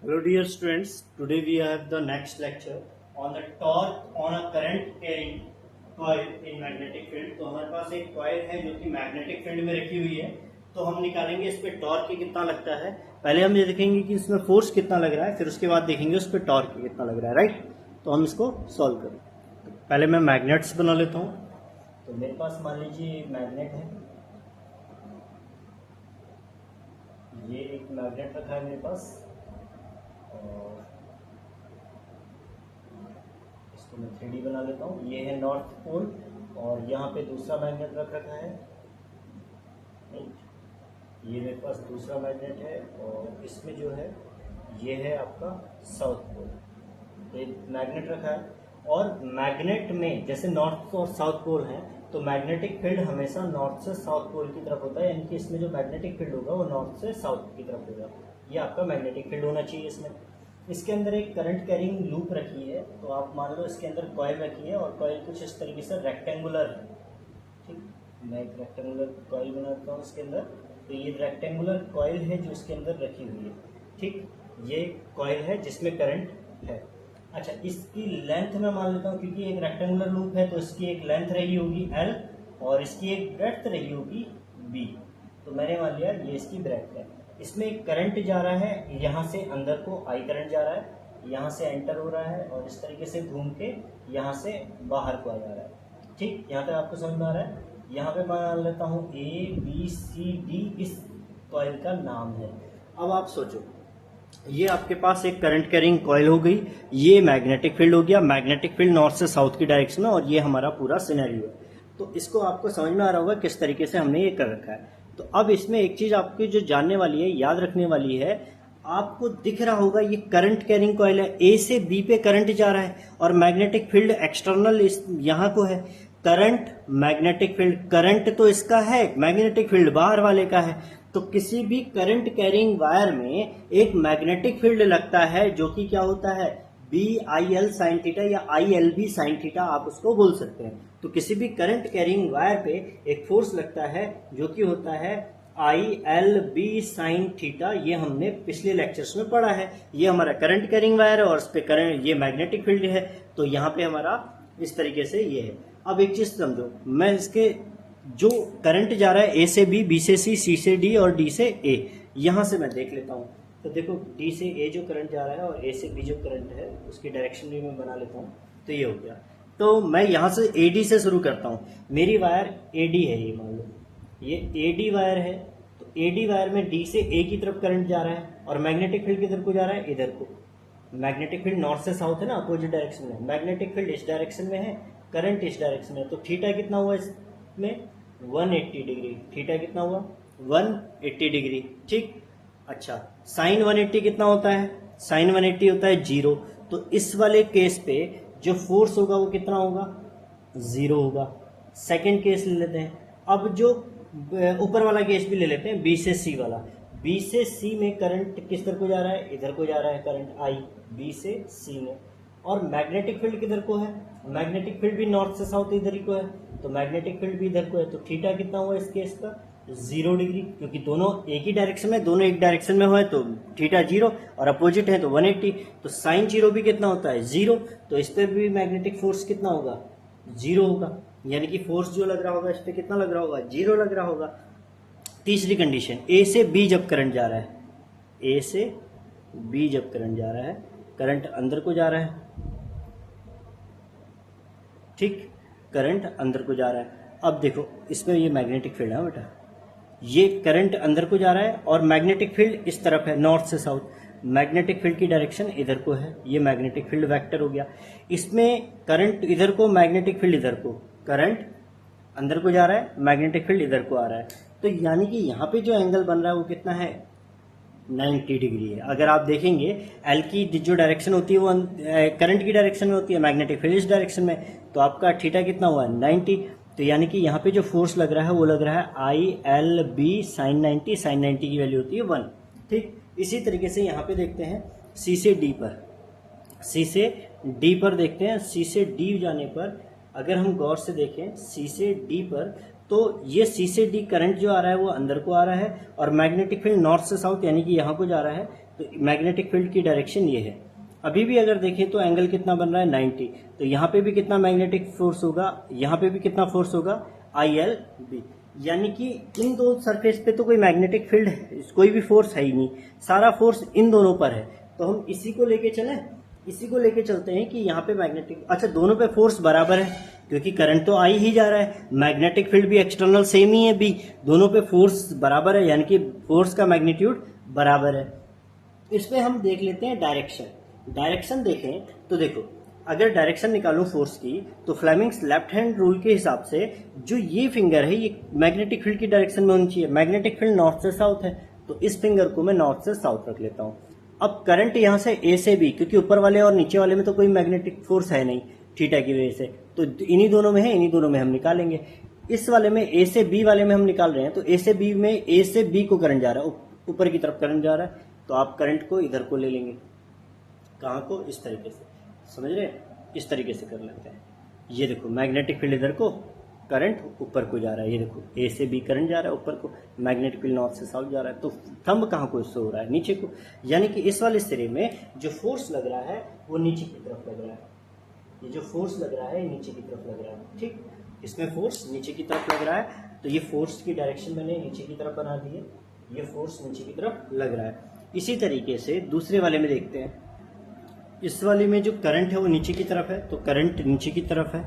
Hello dear students, today we have the next lecture on the torque on a current carrying coil in magnetic field। तो हमारे पास एक coil है जो कि magnetic field में रखी हुई है, तो हम निकालेंगे इस पे टॉर्क कितना लगता है। पहले हम ये देखेंगे कि इसमें फोर्स कितना लग रहा है, फिर उसके बाद देखेंगे उस पे टॉर्क कितना लग रहा है, राइट। तो हम इसको सॉल्व करें। पहले मैं मैग्नेट्स बना लेता हूँ। तो मेरे पास मान लीजिए मैग्नेट है, ये एक मैग्नेट रखा है मेरे पास, और इसको मैं 3D बना लेता हूँ। ये है नॉर्थ पोल और यहाँ पे दूसरा मैग्नेट रख रखा है, ये मेरे पास दूसरा मैग्नेट है, और इसमें जो है ये है आपका साउथ पोल। तो एक मैग्नेट रखा है, और मैग्नेट में जैसे नॉर्थ और साउथ पोल है तो मैग्नेटिक फील्ड हमेशा नॉर्थ से साउथ पोल की तरफ होता है, यानी कि इसमें जो मैग्नेटिक फील्ड होगा वो नॉर्थ से साउथ की तरफ होगा। ये आपका मैग्नेटिक फील्ड होना चाहिए। इसके अंदर एक करंट कैरिंग लूप रखी है, तो आप मान लो इसके अंदर कॉइल रखी है, और कॉइल कुछ इस तरीके से रेक्टेंगुलर है। ठीक, मैं एक रेक्टेंगुलर कॉइल बनाता हूँ इसके अंदर। तो ये रेक्टेंगुलर कॉइल है जो इसके अंदर रखी हुई है। ठीक, ये कॉइल है जिसमें करंट है। अच्छा, इसकी लेंथ मैं मान लेता हूँ, क्योंकि एक रेक्टेंगुलर लूप है तो इसकी एक लेंथ रही होगी L और इसकी एक ब्रेड्थ रही होगी B। तो मैंने मान लिया ये इसकी ब्रेड्थ है। इसमें एक करंट जा रहा है, यहाँ से अंदर को I करंट जा रहा है, यहाँ से एंटर हो रहा है और इस तरीके से घूम के यहाँ से बाहर को आ जा रहा है। ठीक, यहाँ तक आपको समझ में आ रहा है। यहाँ पे मैं मान लेता हूँ ABCD इस कॉइल का नाम है। अब आप सोचो, ये आपके पास एक करंट कैरिंग कॉइल हो गई, ये मैग्नेटिक फील्ड हो गया, मैग्नेटिक फील्ड नॉर्थ से साउथ की डायरेक्शन में, और ये हमारा पूरा सिनेरियो है। तो इसको आपको समझ में आ रहा होगा किस तरीके से हमने ये कर रखा है। तो अब इसमें एक चीज आपकी जो जानने वाली है, याद रखने वाली है, आपको दिख रहा होगा ये करंट कैरिंग कॉइल है, ए से बी पे करंट जा रहा है, और मैग्नेटिक फील्ड एक्सटर्नल यहाँ को है। करंट मैग्नेटिक फील्ड, करंट तो इसका है, मैग्नेटिक फील्ड बाहर वाले का है। तो किसी भी करंट कैरिंग वायर में एक मैग्नेटिक फील्ड लगता है जो कि क्या होता है, BIL साइन थीटा या ILB साइन थीटा आप उसको बोल सकते हैं। तो किसी भी करंट कैरिंग वायर पे एक फोर्स लगता है जो कि होता है ILB साइन थीटा। ये हमने पिछले लेक्चर्स में पढ़ा है। ये हमारा करंट कैरिंग वायर है और इस पे करंट, ये मैग्नेटिक फील्ड है। तो यहाँ पे हमारा इस तरीके से ये है। अब एक चीज समझो, मैं इसके जो करंट जा रहा है A से B, B से C से D और D से A, यहां से मैं देख लेता हूं। तो देखो D से A जो करंट जा रहा है और A से B जो करंट है उसकी डायरेक्शन भी मैं बना लेता हूं। तो ये हो गया। तो मैं यहां से AD से शुरू करता हूं। मेरी वायर AD है, ये मान लो ये AD वायर है। तो AD वायर में D से A की तरफ करंट जा रहा है, और मैग्नेटिक फील्ड किधर को जा रहा है, इधर को। मैग्नेटिक फील्ड नॉर्थ से साउथ है ना, अपोजिट डायरेक्शन में। मैग्नेटिक फील्ड इस डायरेक्शन में है, करंट इस डायरेक्शन में है। तो थीटा कितना हुआ इसमें, 180 डिग्री। थीटा कितना हुआ, 180 डिग्री। ठीक, अच्छा, साइन 180 कितना होता है, साइन 180 होता है 0। तो इस वाले केस पे जो फोर्स होगा वो कितना होगा, 0 होगा। सेकंड केस ले लेते हैं। अब जो ऊपर वाला केस भी ले लेते हैं, B से C वाला। B से C में करंट किस तरफ को जा रहा है, इधर को जा रहा है करंट I, B से C में। और मैग्नेटिक फील्ड किधर को है, मैग्नेटिक फील्ड भी नॉर्थ से साउथ इधर ही को है, तो मैग्नेटिक फील्ड भी इधर को है। तो थीटा कितना हुआ इस केस का, 0 डिग्री, क्योंकि दोनों एक ही डायरेक्शन में, दोनों एक डायरेक्शन में हुए तो थीटा 0, और अपोजिट है तो 180। तो साइन 0 भी कितना होता है, 0। तो इस पर भी मैग्नेटिक फोर्स कितना होगा, 0 होगा। यानी कि फोर्स जो लग रहा होगा इस पर कितना लग रहा होगा, 0 लग रहा होगा। तीसरी कंडीशन, A से B जब करंट जा रहा है, A से B जब करंट जा रहा है, करंट अंदर को जा रहा है। ठीक, करंट अंदर को जा रहा है। अब देखो इसमें ये मैग्नेटिक फील्ड है बेटा, ये करंट अंदर को जा रहा है और मैग्नेटिक फील्ड इस तरफ है, नॉर्थ से साउथ। मैग्नेटिक फील्ड की डायरेक्शन इधर को है, ये मैग्नेटिक फील्ड वेक्टर हो गया। इसमें करंट इधर को, मैग्नेटिक फील्ड इधर को, करंट अंदर को जा रहा है, मैग्नेटिक फील्ड इधर को आ रहा है। तो यानी कि यहाँ पे जो एंगल बन रहा है वो कितना है, 90 डिग्री है। अगर आप देखेंगे एल की जो डायरेक्शन होती है वो करंट की डायरेक्शन में होती है, मैग्नेटिक फील्ड इस डायरेक्शन में, तो आपका थीटा कितना हुआ, 90। तो यानी कि यहाँ पे जो फोर्स लग रहा है वो लग रहा है ILB साइन 90। साइन 90 की वैल्यू होती है 1। ठीक, इसी तरीके से यहाँ पे देखते हैं C से D पर, C से D पर देखते हैं। C से D जाने पर अगर हम गौर से देखें C से D पर, तो ये C से D करंट जो आ रहा है वो अंदर को आ रहा है, और मैग्नेटिक फील्ड नॉर्थ से साउथ यानी कि यहाँ को जा रहा है। तो मैग्नेटिक फील्ड की डायरेक्शन ये है। अभी भी अगर देखें तो एंगल कितना बन रहा है 90, तो यहाँ पे भी कितना मैग्नेटिक फोर्स होगा, यहाँ पे भी कितना फोर्स होगा ILB। यानी कि इन दो सरफेस पे तो कोई मैग्नेटिक फील्ड है, कोई भी फोर्स है ही नहीं, सारा फोर्स इन दोनों पर है। तो हम इसी को लेके चलें, इसी को लेके चलते हैं कि यहाँ पे मैग्नेटिक, अच्छा दोनों पे फोर्स बराबर है क्योंकि करंट तो आ ही जा रहा है, मैग्नेटिक फील्ड भी एक्सटर्नल सेम ही है भी, दोनों पे फोर्स बराबर है यानी कि फोर्स का मैग्नीट्यूड बराबर है। इसमें हम देख लेते हैं डायरेक्शन। डायरेक्शन देखें तो देखो, अगर डायरेक्शन निकालूं फोर्स की तो फ्लेमिंग्स लेफ्ट हैंड रूल के हिसाब से जो ये फिंगर है ये मैग्नेटिक फील्ड की डायरेक्शन में होनी चाहिए। मैग्नेटिक फील्ड नॉर्थ से साउथ है तो इस फिंगर को मैं नॉर्थ से साउथ रख लेता हूं। अब करंट यहां से ए से बी, क्योंकि ऊपर वाले और नीचे वाले में तो कोई मैग्नेटिक फोर्स है नहीं थीटा की वजह से, तो इन्हीं दोनों में है, इन्हीं दोनों में हम निकालेंगे। इस वाले में ए से बी वाले में हम निकाल रहे हैं, तो ए से बी में ए से बी को करंट जा रहा है, ऊपर की तरफ करंट जा रहा है, तो आप करंट को इधर को ले लेंगे, कहाँ को, इस तरीके से, समझ रहे हैं, इस तरीके से कर लेते हैं। ये देखो मैग्नेटिक फील्ड इधर को, करंट ऊपर को जा रहा है, ये देखो ए से बी करंट जा रहा है ऊपर को, मैग्नेटिक फील्ड नॉर्थ से साउथ जा रहा है, तो थंब कहाँ को शो हो रहा है, नीचे को, यानी कि इस वाले सिरे में जो फोर्स लग रहा है वो नीचे की तरफ लग रहा है, ये जो फोर्स लग रहा है नीचे की तरफ लग रहा है, ठीक, इसमें फोर्स नीचे की तरफ लग रहा है, तो ये फोर्स की डायरेक्शन मैंने नीचे की तरफ बना दी है, ये फोर्स नीचे की तरफ लग रहा है। इसी तरीके से दूसरे वाले में देखते हैं, इस वाले में जो करंट है वो नीचे की तरफ है, तो करंट नीचे की तरफ है,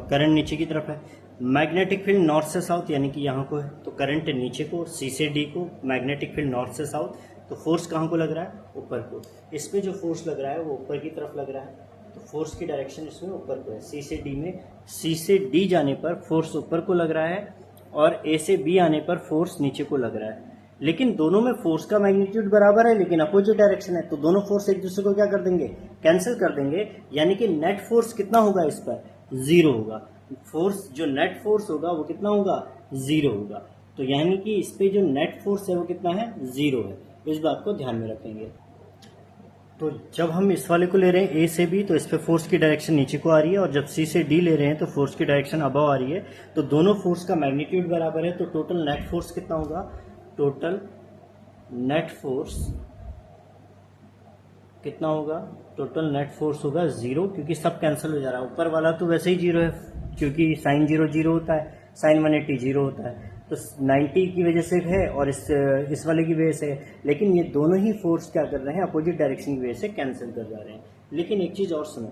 करंट नीचे की तरफ है, मैग्नेटिक फील्ड नॉर्थ से साउथ यानी कि यहाँ को है, तो करंट नीचे को, सी से डी को, मैग्नेटिक फील्ड नॉर्थ से साउथ, तो फोर्स कहाँ को लग रहा है, ऊपर को, इसमें जो फोर्स लग रहा है वो ऊपर की तरफ लग रहा है, तो फोर्स की डायरेक्शन इसमें ऊपर को है। सी से डी में, सी से डी जाने पर फोर्स ऊपर को लग रहा है और ए से बी आने पर फोर्स नीचे को लग रहा है, लेकिन दोनों में फोर्स का मैग्नीट्यूड बराबर है लेकिन अपोजिट डायरेक्शन है, तो दोनों फोर्स एक दूसरे को क्या कर देंगे, कैंसिल कर देंगे, यानी कि नेट फोर्स कितना होगा, इस पर जीरो होगा। फोर्स जो नेट फोर्स होगा वो कितना होगा, जीरो होगा, तो यानी कि इस पे जो नेट फोर्स है वो कितना है, जीरो है, इस बात को ध्यान में रखेंगे। तो जब हम इस वाले को ले रहे हैं ए से बी, तो इस पे फोर्स की डायरेक्शन नीचे को आ रही है, और जब सी से डी ले रहे हैं तो फोर्स की डायरेक्शन अबव आ रही है, तो दोनों फोर्स का मैग्नीट्यूड बराबर है, तो टोटल नेट फोर्स कितना होगा, टोटल नेट फोर्स कितना होगा, टोटल नेट फोर्स होगा जीरो, क्योंकि सब कैंसिल हो जा रहा है, ऊपर वाला तो वैसे ही जीरो है क्योंकि साइन जीरो जीरो होता है, साइन 180 जीरो होता है, तो 90 की वजह से है और इस वाले की वजह से है, लेकिन ये दोनों ही फोर्स क्या कर रहे हैं, अपोजिट डायरेक्शन की वजह से कैंसिल कर जा रहे हैं। लेकिन एक चीज़ और सुनो,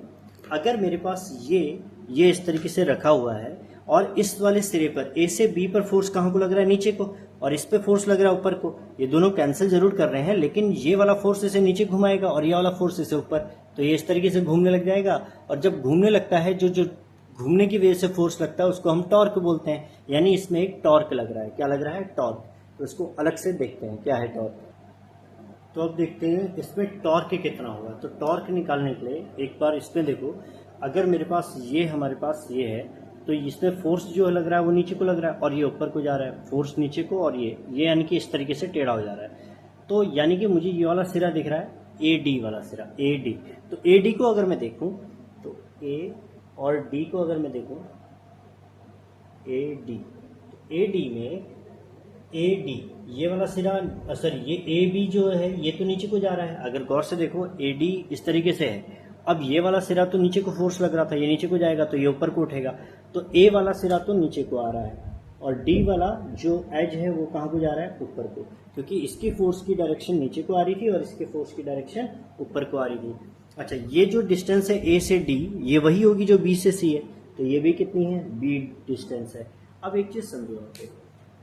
अगर मेरे पास ये इस तरीके से रखा हुआ है और इस वाले सिरे पर ए से बी पर फोर्स कहाँ को लग रहा है, नीचे को, और इस पे फोर्स लग रहा है ऊपर को, ये दोनों कैंसिल जरूर कर रहे हैं, लेकिन ये वाला फोर्स इसे नीचे घुमाएगा और ये वाला फोर्स इसे ऊपर, तो ये इस तरीके से घूमने लग जाएगा, और जब घूमने लगता है जो घूमने की वजह से फोर्स लगता है उसको हम टॉर्क बोलते हैं, यानी इसमें एक टॉर्क लग रहा है, क्या लग रहा है, टॉर्क। तो इसको अलग से देखते हैं क्या है टॉर्क। तो अब देखते हैं इसमें टॉर्क कितना होगा। तो टॉर्क निकालने के लिए एक बार इसमें देखो, अगर मेरे पास ये, हमारे पास ये है, तो इसमें फोर्स जो लग रहा है वो नीचे को लग रहा है और ये ऊपर को जा रहा है, फोर्स नीचे को, और ये यानी कि इस तरीके से टेढ़ा हो जा रहा है, तो यानी कि मुझे ये वाला सिरा दिख रहा है, ए डी वाला सिरा, ए डी। तो ए डी को अगर मैं देखूं, तो ए और डी को अगर मैं देखूं, ए डी, ए डी में ए डी ये वाला सिरा, सॉरी ये ए बी जो है ये तो नीचे को जा रहा है, अगर गौर से देखो ए डी इस तरीके से है, अब ये वाला सिरा तो नीचे को फोर्स लग रहा था, ये नीचे को जाएगा तो ये ऊपर को उठेगा, तो ए वाला सिरा तो नीचे को आ रहा है और डी वाला जो एज है वो कहाँ को जा रहा है, ऊपर को, क्योंकि इसकी फोर्स की डायरेक्शन नीचे को आ रही थी और इसके फोर्स की डायरेक्शन ऊपर को आ रही थी। अच्छा, ये जो डिस्टेंस है ए से डी ये वही होगी जो बी से सी है, तो ये भी कितनी है, बी डिस्टेंस है। अब एक चीज समझो,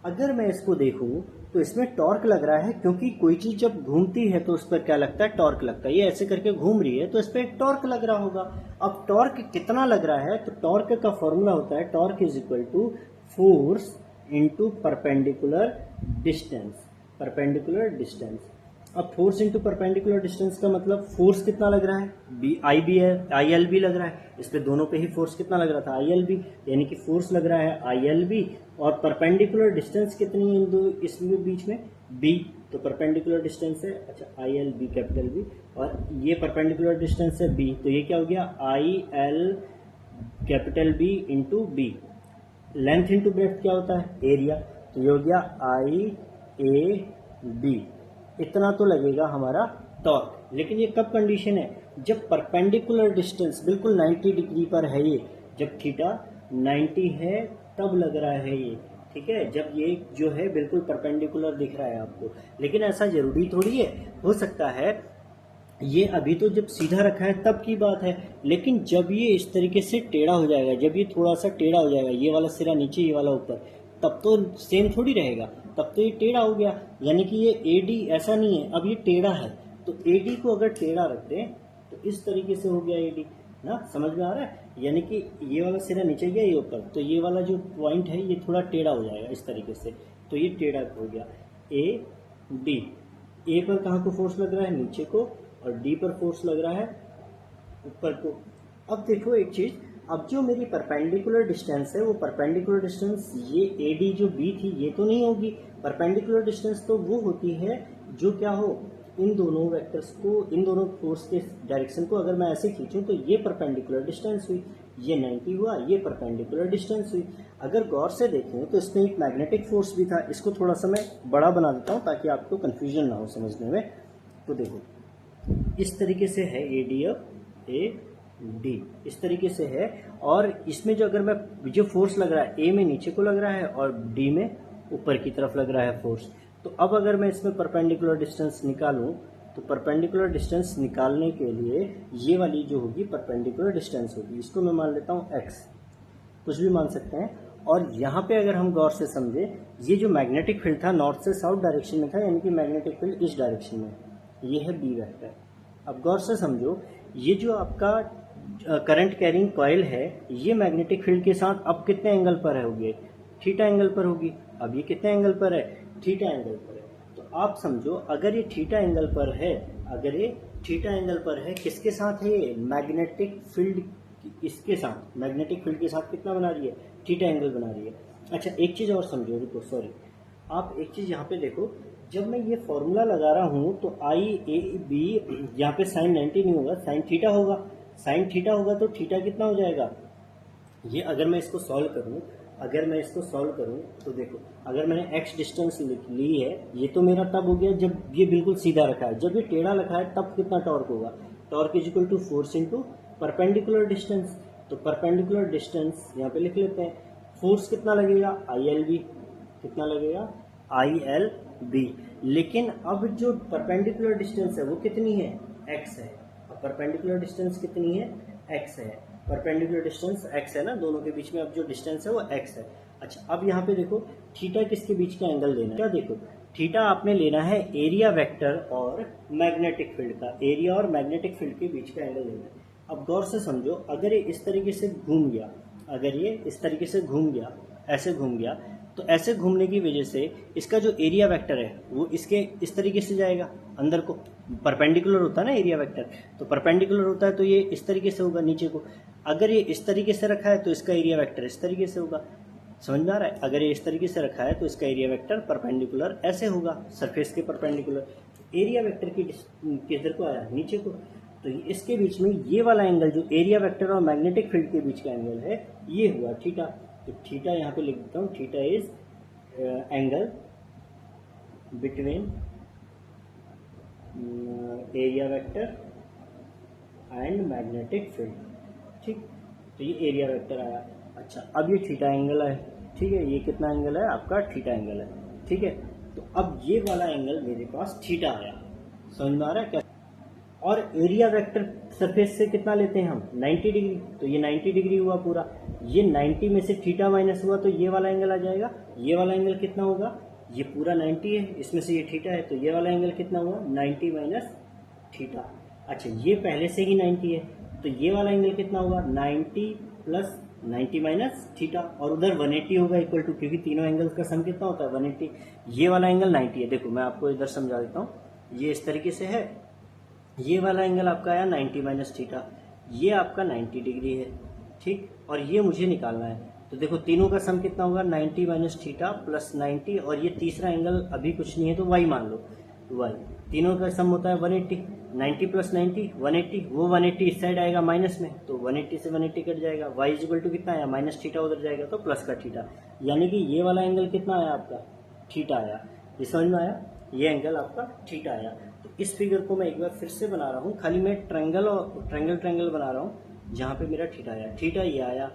अगर मैं इसको देखूं तो इसमें टॉर्क लग रहा है, क्योंकि कोई चीज जब घूमती है तो उस पर क्या लगता है, टॉर्क लगता है। ये ऐसे करके घूम रही है तो इस पर एक टॉर्क लग रहा होगा। अब टॉर्क कितना लग रहा है, तो टॉर्क का फॉर्मूला होता है torque is equal to force into perpendicular distance, perpendicular distance. अब फोर्स इंटू परपेंडिकुलर डिस्टेंस का मतलब फोर्स कितना लग रहा है, बी आई बी है, आई एल बी लग रहा है, इस पे दोनों पे ही फोर्स कितना लग रहा था, आई एल बी, यानी कि फोर्स लग रहा है आई एल बी, और परपेंडिकुलर डिस्टेंस कितनी है इन दो इसमें बीच में, बी, तो परपेंडिकुलर डिस्टेंस है, अच्छा I L B capital B, और ये परपेंडिकुलर डिस्टेंस है बी, तो ये क्या हो गया, I L capital B into B. Length into breadth क्या होता है, एरिया, तो ये हो गया आई ए बी इतना तो लगेगा हमारा टॉर्क। लेकिन ये कब कंडीशन है, जब परपेंडिकुलर डिस्टेंस बिल्कुल 90 डिग्री पर है, ये जब थीटा 90 है तब लग रहा है ये, ठीक है, जब ये जो है बिल्कुल परपेंडिकुलर दिख रहा है आपको। लेकिन ऐसा जरूरी थोड़ी है, हो सकता है ये अभी तो जब सीधा रखा है तब की बात है, लेकिन जब ये इस तरीके से टेढ़ा हो जाएगा, जब ये थोड़ा सा टेढ़ा हो जाएगा, ये वाला सिरा नीचे ये वाला ऊपर, तब तो सेम थोड़ी रहेगा, तब तो ये टेढ़ा हो गया। यानी कि ये एडी ऐसा नहीं है, अब ये टेढ़ा है, तो एडी को अगर टेढ़ा रखते हैं तो इस तरीके से हो गया एडी ना, समझ में आ रहा है। यानी कि ये वाला सिरा नीचे गया ये ऊपर, तो ये वाला जो पॉइंट है ये थोड़ा टेढ़ा हो जाएगा इस तरीके से, तो ये टेढ़ा हो गया ए डी। ए पर कहाँ को फोर्स लग रहा है, नीचे को, और डी पर फोर्स लग रहा है ऊपर को। अब देखो एक चीज, अब जो मेरी परपेंडिकुलर डिस्टेंस है वो परपेंडिकुलर डिस्टेंस ये ए डी जो बी थी ये तो नहीं होगी। परपेंडिकुलर डिस्टेंस तो वो होती है जो क्या हो, इन दोनों वेक्टर्स को, इन दोनों फोर्स के डायरेक्शन को अगर मैं ऐसे खींचूं तो ये परपेंडिकुलर डिस्टेंस हुई, ये 90 हुआ, ये परपेंडिकुलर डिस्टेंस हुई। अगर गौर से देखें तो इसमें एक मैग्नेटिक फोर्स भी था, इसको थोड़ा सा मैं बड़ा बना देता हूँ ताकि आपको कन्फ्यूजन ना हो समझने में। तो देखो इस तरीके से है ए डी, अब ए डी इस तरीके से है, और इसमें जो अगर मैं जो फोर्स लग रहा है ए में नीचे को लग रहा है और डी में ऊपर की तरफ लग रहा है फोर्स। तो अब अगर मैं इसमें परपेंडिकुलर डिस्टेंस निकालूं तो परपेंडिकुलर डिस्टेंस निकालने के लिए ये वाली जो होगी परपेंडिकुलर डिस्टेंस होगी, इसको मैं मान लेता हूँ एक्स, कुछ भी मान सकते हैं। और यहाँ पे अगर हम गौर से समझे, ये जो मैग्नेटिक फील्ड था नॉर्थ से साउथ डायरेक्शन में था, यानी कि मैग्नेटिक फील्ड इस डायरेक्शन में, ये है बी वेक्टर। अब गौर से समझो, ये जो आपका करंट कैरिंग कॉइल है ये मैग्नेटिक फील्ड के साथ अब कितने एंगल पर है होगी, थीटा एंगल पर होगी। अब ये कितने एंगल पर है, थीटा एंगल पर है। तो आप समझो अगर ये थीटा एंगल पर है, अगर ये थीटा एंगल पर है, किसके साथ है ये, मैग्नेटिक फील्ड, इसके साथ, मैग्नेटिक फील्ड के साथ कितना बना रही है, थीटा एंगल बना रही है। अच्छा एक चीज और समझो, रुको सॉरी, आप एक चीज यहाँ पे देखो, जब मैं ये फॉर्मूला लगा रहा हूँ तो आई ए बी, यहाँ पे साइन 90 नहीं होगा, साइन थीटा होगा, साइन थीटा होगा तो थीटा कितना हो जाएगा, ये अगर मैं इसको सॉल्व करूँ, अगर मैं इसको सॉल्व करूँ तो देखो, अगर मैंने x डिस्टेंस ली है, ये तो मेरा तब हो गया जब ये बिल्कुल सीधा रखा है, जब ये टेढ़ा रखा है तब कितना टॉर्क होगा, torque is equal to force into perpendicular distance. तो परपेंडिकुलर डिस्टेंस यहाँ पे लिख लेते हैं, फोर्स कितना लगेगा, आई एल बी, कितना लगेगा, आई एल बी। लेकिन अब जो परपेंडिकुलर डिस्टेंस है वो कितनी है, x है, अब परपेंडिकुलर डिस्टेंस कितनी है, x है, परपेंडिकुलर डिस्टेंस x है ना, दोनों के बीच में अब जो डिस्टेंस है वो x है। अच्छा अब यहाँ पे देखो थीटा किसके बीच का एंगल लेना है, क्या देखो थीटा आपने लेना है एरिया वेक्टर और मैग्नेटिक फील्ड का, एरिया और मैग्नेटिक फील्ड के बीच का एंगल लेना है। अब गौर से समझो, अगर ये इस तरीके से घूम गया, अगर ये इस तरीके से घूम गया, ऐसे घूम गया, तो ऐसे घूमने की वजह से इसका जो एरिया वेक्टर है वो इसके इस तरीके से जाएगा अंदर को, परपेंडिकुलर होता है ना एरिया वेक्टर, तो परपेंडिकुलर होता है तो ये इस तरीके से होगा नीचे को। अगर ये इस तरीके से रखा है तो इसका एरिया वेक्टर इस तरीके से होगा, समझ में आ रहा है। अगर ये इस तरीके से रखा है तो इसका एरिया वेक्टर परपेंडिकुलर ऐसे होगा, सरफेस के परपेंडिकुलर। एरिया वेक्टर की किधर को आया, नीचे को, तो इसके बीच में ये वाला एंगल जो एरिया वेक्टर और मैग्नेटिक फील्ड के बीच का एंगल है ये हुआ थीटा। तो थीटा यहाँ पे लिख देता हूँ, theta is angle between area vector and magnetic field, ठीक, तो ये एरिया वेक्टर आया। अच्छा अब ये थीटा एंगल है, ठीक है, ये कितना एंगल है आपका, थीटा एंगल है, ठीक है। तो अब ये वाला एंगल मेरे पास थीटा आया, समझ में आ रहा है क्या। और एरिया वेक्टर सरफेस से कितना लेते हैं हम, 90 डिग्री, तो ये 90 डिग्री हुआ पूरा, ये 90 में से थीटा माइनस हुआ तो ये वाला एंगल आ जाएगा। ये वाला एंगल कितना होगा, ये पूरा 90 है, इसमें से ये थीटा है, तो ये वाला एंगल कितना हुआ, 90 माइनस थीटा। अच्छा ये पहले से ही 90 है, तो ये वाला एंगल कितना होगा, 90 प्लस 90 माइनस थीटा, और उधर 180 होगा इक्वल टू, क्योंकि तीनों एंगल्स का सम कितना होता है 180। ये वाला एंगल 90 है, देखो मैं आपको इधर समझा देता हूँ, ये इस तरीके से है, ये वाला एंगल आपका आया 90 माइनस थीटा, ये आपका 90 डिग्री है, ठीक, और ये मुझे निकालना है। तो देखो तीनों का सम कितना होगा, 90 माइनस थीटा प्लस 90, और ये तीसरा एंगल अभी कुछ नहीं है तो y मान लो, y, तीनों का सम होता है 180, 90 प्लस 90 180, वो 180 इस साइड आएगा माइनस में, तो 180 से 180 कट जाएगा, y इक्वल टू कितना आया, माइनस थीटा उधर जाएगा तो प्लस का थीटा, यानी कि ये वाला एंगल कितना आया आपका, थीटा आया। ये समझ में आया। ये एंगल आपका थीटा आया। तो इस फिगर को मैं एक बार फिर से बना रहा हूँ, खाली मैं ट्रायंगल बना रहा हूँ जहाँ पे मेरा थीटा आया, थीटा ये आया।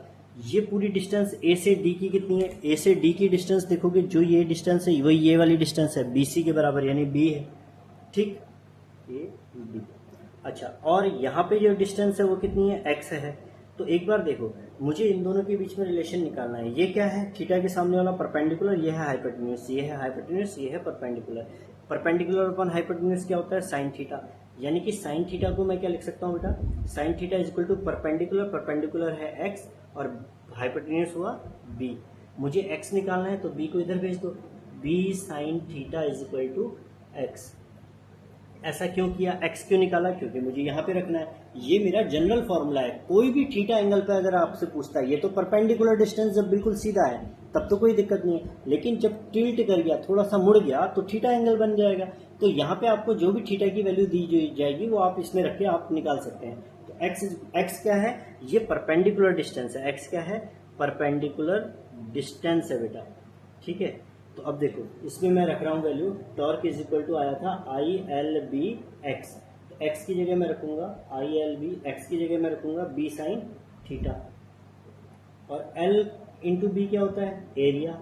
ये पूरी डिस्टेंस ए से डी की कितनी है, ए से डी की डिस्टेंस देखोगे जो ये डिस्टेंस है वही ये वाली डिस्टेंस है, बी सी के बराबर यानी बी है, ठीक, ए बी। अच्छा, और यहाँ पे जो डिस्टेंस है वो कितनी है, एक्स है। तो एक बार देखो, मुझे इन दोनों के बीच में रिलेशन निकालना है। ये क्या है, थीटा के सामने वाला परपेंडिकुलर, ये है हाइपोटेन्यूज, ये है हाइपोटेन्यूज, ये है परपेंडिकुलर। परपेंडिकुलर अपॉन हाइपोटेन्यूज क्या होता है, साइन थीटा। यानी कि साइन थीटा को मैं क्या लिख सकता हूँ बेटा, sine theta is equal to perpendicular, perpendicular है एक्स और हाइपोटेन्यूज हुआ बी। मुझे एक्स निकालना है तो बी को इधर भेज दो, B sine theta is equal to X. ऐसा क्यों किया, एक्स क्यों निकाला, क्योंकि मुझे यहाँ पे रखना है। ये मेरा जनरल फॉर्मूला है। कोई भी थीटा एंगल पे अगर आपसे पूछता है, ये तो परपेंडिकुलर डिस्टेंस जब बिल्कुल सीधा है तब तो कोई दिक्कत नहीं है, लेकिन जब टिल्ट कर गया, थोड़ा सा मुड़ गया तो थीटा एंगल बन जाएगा। तो यहाँ पे आपको जो भी थीटा की वैल्यू दी जाएगी वो आप इसमें रख के आप निकाल सकते हैं। तो एक्स क्या है, ये परपेंडिकुलर डिस्टेंस है। एक्स क्या है, परपेंडिकुलर डिस्टेंस है बेटा, ठीक है। तो अब देखो, इसमें मैं रख रहा हूँ value, torque is equal to आया था आई एल बी एक्स। तो एक्स की जगह मैं रखूंगा आई एल बी, एक्स की जगह मैं रखूंगा बी साइन थीटा। और एल इंटू बी क्या होता है, एरिया,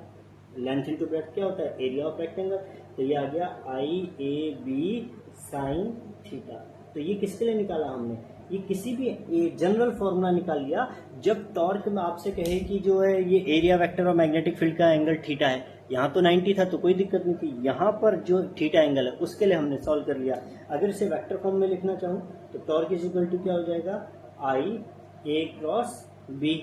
लेंथ इंटू ब्रेड्थ क्या होता है, एरिया ऑफ रेक्टेंगल। तो ये आ गया आई ए बी साइन थीटा। तो ये किसके लिए निकाला हमने, ये किसी भी जनरल फॉर्मूला निकाल लिया। जब टॉर्क में आपसे कहे कि जो है ये एरिया वेक्टर और मैग्नेटिक फील्ड का एंगल थीटा है, यहाँ तो 90 था तो कोई दिक्कत नहीं थी, यहाँ पर जो थीटा एंगल है उसके लिए हमने सॉल्व कर लिया। अगर इसे वेक्टर फॉर्म में लिखना चाहूँ तो टॉर्क इज इक्वल टू क्या हो जाएगा, आई ए क्रॉस बी।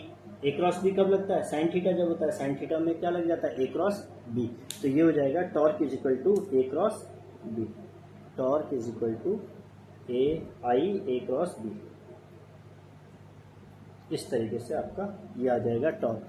ए क्रॉस बी कब लगता है, साइन थीटा जब होता है, साइन थीटा में क्या लग जाता है, ए क्रॉस बी। तो ये हो जाएगा torque is equal to A cross B, torque is equal to A cross B. इस तरीके से आपका ये आ जाएगा टॉर्क।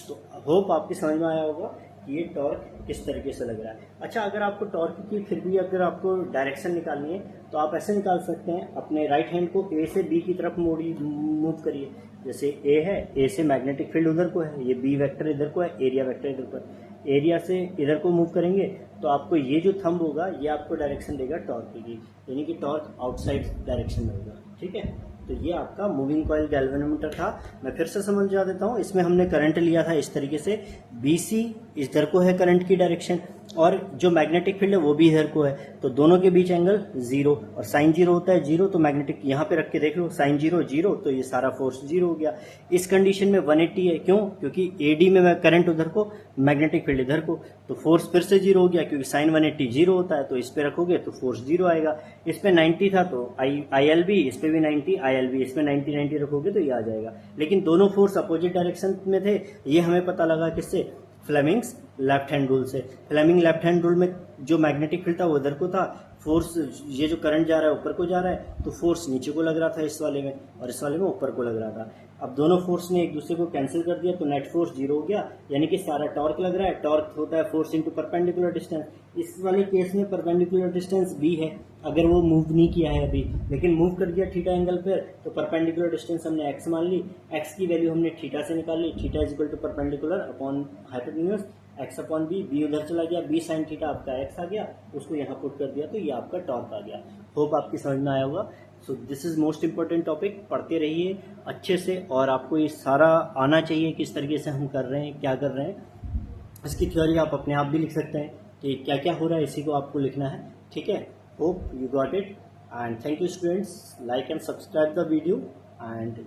तो होप आपकी समझ में आया होगा कि ये टॉर्क किस तरीके से लग रहा है। अच्छा, अगर आपको टॉर्क की फिर भी अगर आपको डायरेक्शन निकालनी है तो आप ऐसे निकाल सकते हैं, अपने राइट हैंड को ए से बी की तरफ मूव करिए। जैसे ए है, ए से मैग्नेटिक फील्ड उधर को है, ये बी वेक्टर इधर को है, एरिया वेक्टर इधर को है। एरिया से इधर को मूव करेंगे तो आपको ये जो थंब होगा ये आपको डायरेक्शन देगा टॉर्क की, यानी कि टॉर्क आउटसाइड डायरेक्शन में होगा, ठीक है। तो ये आपका मूविंग कॉइल गैल्वेनोमीटर था। मैं फिर से समझा देता हूँ, इसमें हमने करंट लिया था इस तरीके से, BC इधर को है करंट की डायरेक्शन, और जो मैग्नेटिक फील्ड है वो भी इधर को है। तो दोनों के बीच एंगल 0, और साइन 0 होता है 0, तो मैग्नेटिक यहाँ पे रख के देख लो, साइन 0 0, तो ये सारा फोर्स 0 हो गया। इस कंडीशन में 180 है, क्यों, क्योंकि AD में करंट उधर को, मैग्नेटिक फील्ड इधर को, तो फोर्स फिर से 0 हो गया, क्योंकि साइन 180 0 होता है, तो इस पे रखोगे तो फोर्स 0 आएगा। इस पे 90 था तो ILB, इस पे भी 90, ILB, इस पे 90 रखोगे तो ये आ जाएगा। लेकिन दोनों फोर्स अपोजिट डायरेक्शन में थे, ये हमें पता लगा किससे, फ्लेमिंग्स लेफ्ट हैंड रूल से। फ्लेमिंग लेफ्ट हैंड रूल में जो मैग्नेटिक फील्ड था वो इधर को था, फोर्स, ये जो करंट जा रहा है ऊपर को जा रहा है, तो फोर्स नीचे को लग रहा था इस वाले में, और इस वाले में ऊपर को लग रहा था। अब दोनों फोर्स ने एक दूसरे को कैंसिल कर दिया तो नेट फोर्स 0 हो गया, यानी कि सारा टॉर्क लग रहा है। टॉर्क होता है फोर्स इंटू परपेंडिकुलर डिस्टेंस। इस वाले केस में परपेंडिकुलर डिस्टेंस b है, अगर वो मूव नहीं किया है अभी, लेकिन मूव कर दिया थीटा एंगल पर, तो परपेंडिकुलर डिस्टेंस हमने x मान ली, x की वैल्यू हमने थीटा से निकाल ली, theta is equal to perpendicular upon hypotenuse, x upon B, B उधर चला गया, b साइन थीटा आपका x आ गया, उसको यहाँ पुट कर दिया तो ये आपका टॉर्क आ गया। होप आपकी समझ में आया होगा। So this is most important topic, पढ़ते रहिए अच्छे से, और आपको ये सारा आना चाहिए किस तरीके से हम कर रहे हैं, क्या कर रहे हैं। इसकी थ्योरी आप अपने आप भी लिख सकते हैं कि क्या क्या हो रहा है, इसी को आपको लिखना है, ठीक है। Hope you got it, and thank you students, like and subscribe the video and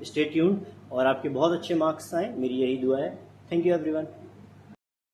stay tuned, और आपके बहुत अच्छे मार्क्स आए, मेरी यही दुआ है। Thank you everyone.